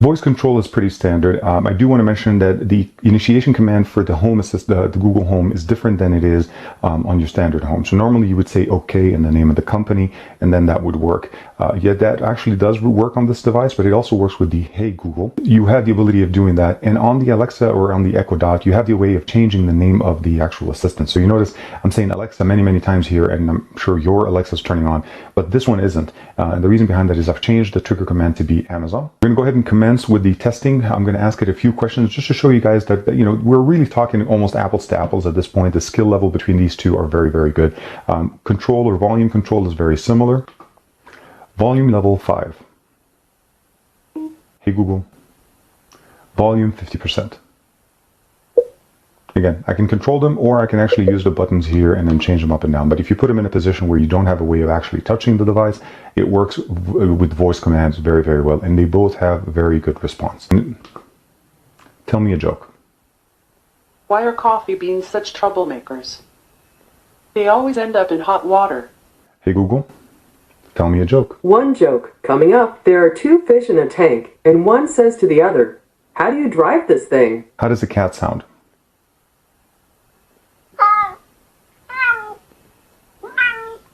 Voice control is pretty standard. I do want to mention that the initiation command for the Home Assist, the Google Home, is different than it is on your standard Home. So normally you would say OK in the name of the company, and then that would work. Yet that actually does work on this device, but it also works with the Hey Google. You have the ability of doing that. And on the Alexa or on the Echo Dot, you have the way of changing the name of the actual assistant. So you notice I'm saying Alexa many, many times here, and I'm sure your Alexa is turning on, but this one isn't. And the reason behind that is I've changed the trigger command to be Amazon. We're going to go ahead and commence with the testing. I'm going to ask it a few questions just to show you guys that, we're really talking almost apples to apples at this point. The skill level between these two are very, very good. Control or volume control is very similar. Volume level 5. Hey Google. Volume 50%. Again, I can control them, or I can actually use the buttons here and then change them up and down. But if you put them in a position where you don't have a way of actually touching the device, it works with voice commands very, very well. And they both have very good response. Tell me a joke. Why are coffee beans such troublemakers? They always end up in hot water. Hey Google, tell me a joke. One joke. Coming up, there are two fish in a tank, and one says to the other, "How do you drive this thing?" How does a cat sound?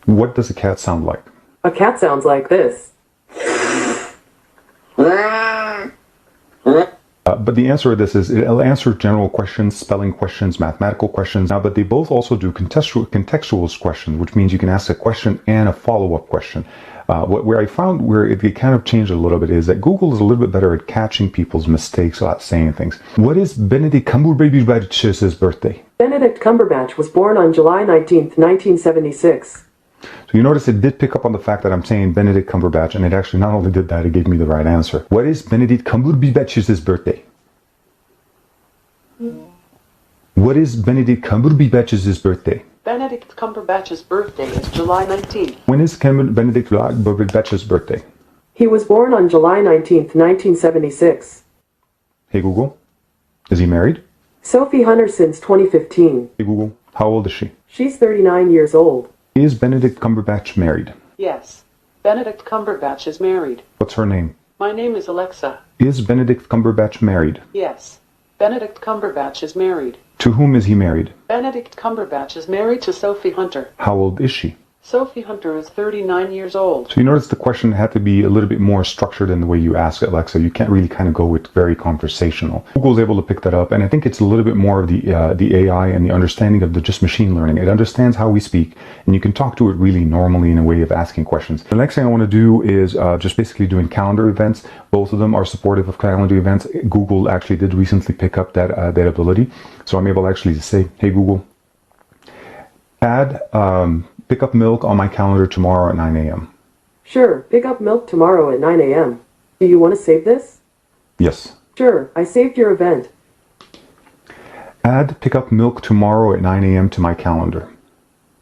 What does a cat sound like? A cat sounds like this. But the answer to this is it'll answer general questions, spelling questions, mathematical questions. Now, but they both also do contextual questions, which means you can ask a question and a follow-up question. Where I found where it kind of changed a little bit is that Google is a little bit better at catching people's mistakes without saying things. What is Benedict Cumberbatch's birthday? Benedict Cumberbatch was born on July 19th, 1976. So you notice it did pick up on the fact that I'm saying Benedict Cumberbatch, and it actually not only did that, it gave me the right answer. What is Benedict Cumberbatch's birthday? What is Benedict Cumberbatch's birthday? Benedict Cumberbatch's birthday is July 19th. When is Benedict Cumberbatch's birthday? He was born on July 19th, 1976. Hey Google, is he married? Sophie Hunter since 2015. Hey Google, how old is she? She's 39 years old. Is Benedict Cumberbatch married? Yes. Benedict Cumberbatch is married. What's her name? My name is Alexa. Is Benedict Cumberbatch married? Yes. Benedict Cumberbatch is married. To whom is he married? Benedict Cumberbatch is married to Sophie Hunter. How old is she? Sophie Hunter is 39 years old. So you notice the question had to be a little bit more structured in the way you ask Alexa. You can't really kind of go with very conversational. Google's able to pick that up, and I think it's a little bit more of the AI and the understanding of the just machine learning. It understands how we speak, and you can talk to it really normally in a way of asking questions. The next thing I want to do is just basically doing calendar events. Both of them are supportive of calendar events. Google actually did recently pick up that ability, so I'm able actually to say, "Hey Google, add pick up milk on my calendar tomorrow at 9 a.m. Sure, pick up milk tomorrow at 9 a.m. Do you want to save this? Yes. Sure, I saved your event. Add pick up milk tomorrow at 9 a.m. to my calendar.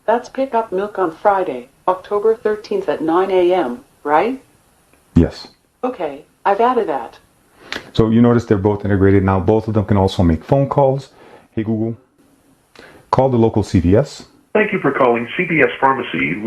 That's pick up milk on Friday, October 13th at 9 a.m., right? Yes. Okay, I've added that. So you notice they're both integrated now. Both of them can also make phone calls. Hey Google, call the local CVS. Thank you for calling CVS Pharmacy.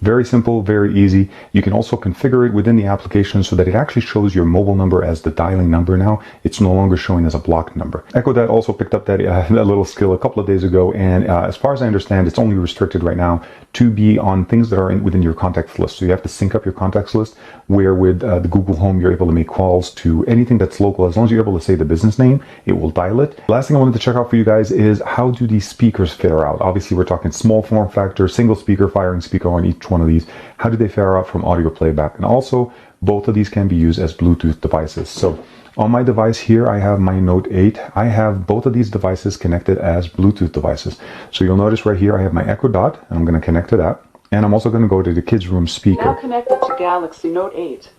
Very simple, very easy. You can also configure it within the application so that it actually shows your mobile number as the dialing number now. It's no longer showing as a blocked number. EchoDot also picked up that little skill a couple of days ago, and as far as I understand, it's only restricted right now to be on things that are within your contacts list. So you have to sync up your contacts list, where with the Google Home, you're able to make calls to anything that's local. As long as you're able to say the business name, it will dial it. Last thing I wanted to check out for you guys is how do these speakers fare out? Obviously, we're talking small form factor, single speaker, firing speaker on each one of these. How do they fare out from audio playback? And also, both of these can be used as Bluetooth devices. So on my device here, I have my Note 8. I have both of these devices connected as Bluetooth devices. So you'll notice right here, I have my Echo Dot, and I'm going to connect to that. And I'm also going to go to the kids' room speaker. Now connected to Galaxy Note 8.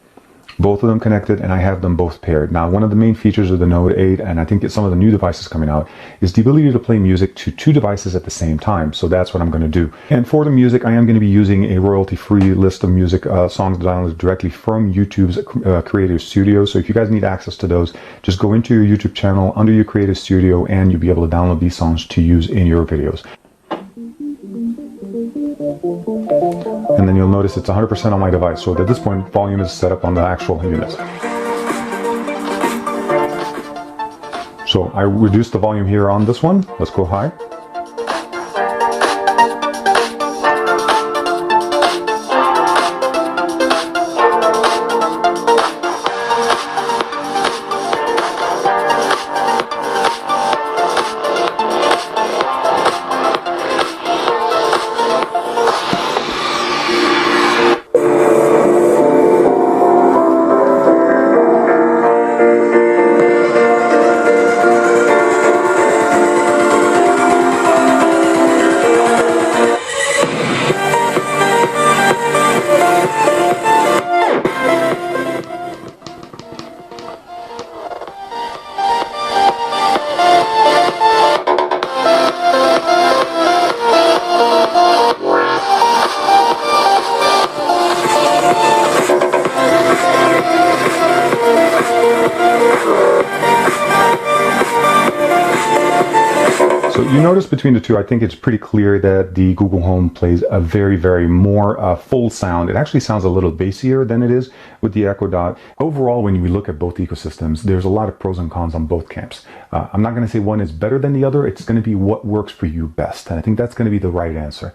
Both of them connected, and I have them both paired. Now, one of the main features of the Note 8, and I think it's some of the new devices coming out, is the ability to play music to two devices at the same time. So that's what I'm going to do. And for the music, I am going to be using a royalty-free list of music songs downloaded directly from YouTube's Creative Studio. So if you guys need access to those, just go into your YouTube channel under your Creative Studio, and you'll be able to download these songs to use in your videos. And then you'll notice it's 100% on my device. So at this point, volume is set up on the actual unit. So I reduced the volume here on this one. Let's go high. So you notice between the two, I think it's pretty clear that the Google Home plays a very more full sound. It actually sounds a little bassier than it is with the Echo Dot. Overall, when you look at both ecosystems, there's a lot of pros and cons on both camps. I'm not going to say one is better than the other. It's going to be what works for you best. And I think that's going to be the right answer.